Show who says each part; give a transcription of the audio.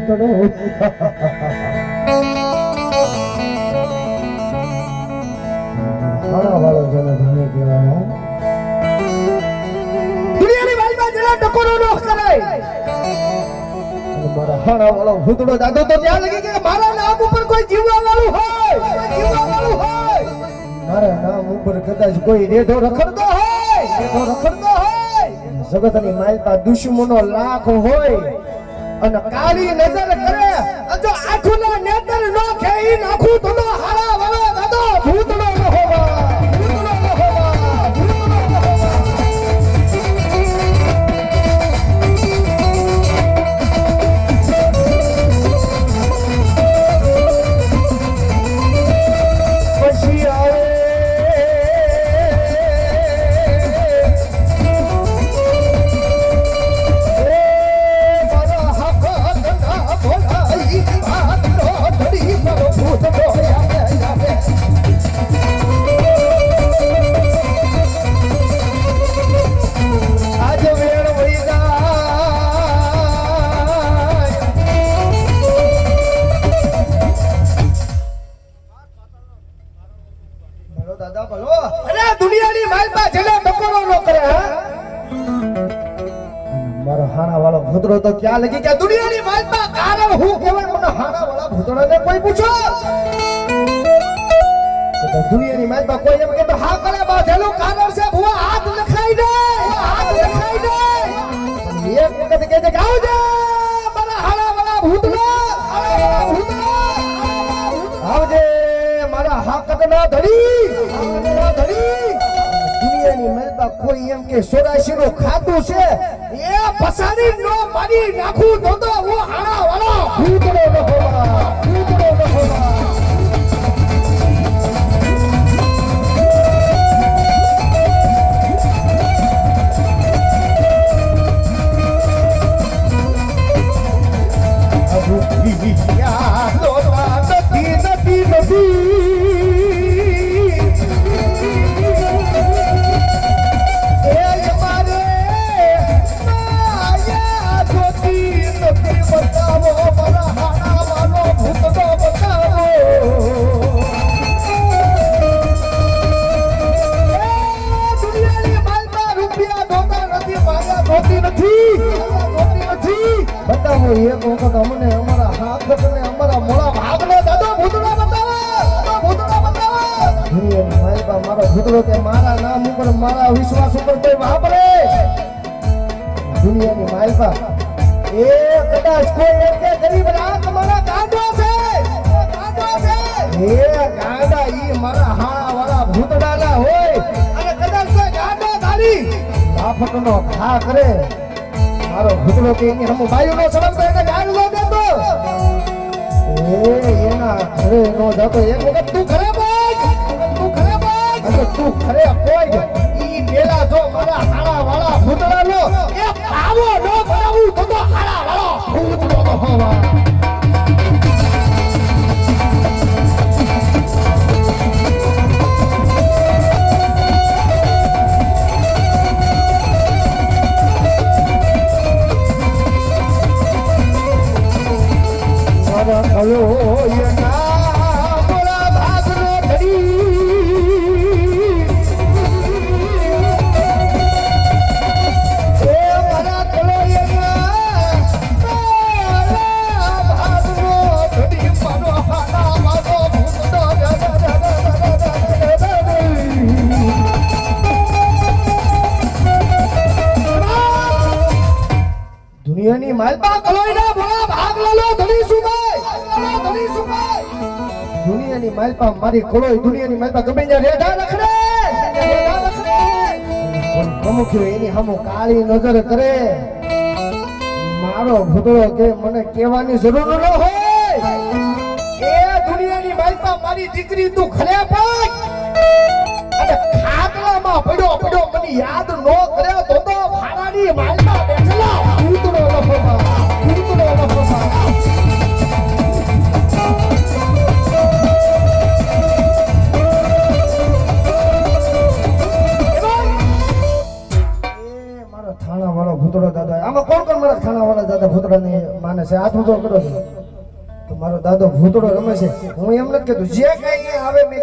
Speaker 1: ભૂતડો હાણા વાળો જેને ધણી કહેવાય દુનિયાની વાલમાં જેલા ટકોરો નો કરાય મારા હાણા વાળો ભૂતડો દાદો તો ત્યાં લગી કે મારા નામ ઉપર કોઈ જીવવા વાળું હોય મારા નામ ઉપર કદાચ કોઈ રેઢો રખડતો હોય જગતની માલપા દુશ્મનો લાખ હોય અને કાળી નજર કરે જો આંખોના નેત્ર નો ખેઈ નાખું તો હારા વાળો દાદો ભૂતડો ન હોવા પછી આવે ભૂતડો તો ક્યાં લગી કે દુનિયાની માલપા કારણ હું કહેવાય મને હારા વાળા ભૂતડાને કોઈ પૂછો તો દુનિયાની માલપા કોઈ એમ કે તો હા કરે બાધેલું કારણ છે ભુવા હાથ લખાઈ દે એક વખત કહે છે કે આવજે મારા હારા વાળા ભૂતડો આવજે મારા હાકતના ધડી દુનિયાની માલપા કોઈ એમ કે 84 નું ખાતું છે એ પસાડી નો મારી નાખું તો હું હાડા વાળો ભૂતડો ન હોવા બતાવો એક વખત અમને અમારા હાથ અને અમારા મોળા ભાગનો દાદો ભૂતડો બતાવો દુનિયાની માલપા મારો ભૂતડો કે મારા નામ ઉપર મારા વિશ્વાસ ઉપર કોઈ વાપરે દુનિયાની માલપા એ કદાચ કોઈ એમ કે ગરીબ રાત મારા ગાંડો છે એ ગાંડા ઈ મારા હાણા વાળા ભૂતડાના હોય અને કદાચ કોઈ ગાંડો તારી બાફટનો ઘા કરે મારો ભૂતડો કે એની હમ બાયુનો સમજતો એને ગાળ નો દેતો એના ઘરે નો જતો એક વખત તું ઘરે બોલ તું ઘરે કોઈ ઈ પેલા જો મારા હાડા વાળા ભૂતડાનો એ પાવો નો કરાવું તો હાડા વાળો ભૂતડો નો હોવા હલો યના બોલા ભાગનો ધડી એ મારા કલો યના ભાગનો ધડી મારો હાડા મારો ભૂતડો દુનિયાની માલપા કલોઈના બોલા ભાગ લો ધડી સુભાઈ દુનિયાની માલપા મારી કોળોય દુનિયાની માલપા ગમે ત્યાં રેઢા રખડે અમુખ્યો એની હમો કાળી નજર કરે મારો ભૂતડો કે મને કહેવાની જરૂર ન હોય એ દુનિયાની માલપા મારી દીકરી તું ખરે પાક અને ખાટલામાં પડ્યો મને યાદ ન કર્યો તો ફારાની માલપા બેઠેલા ભૂતડો લફવા થાણા વાળો ભૂતડો દાદા આમાં કોણ મારા થાણા વાળા દાદા ભૂતડાને માને માને છે હાથ ઊંચો કરો છો તો મારો દાદો ભૂતળો રમે છે હું એમ નથી કહેતો જે કઈ આવે મેં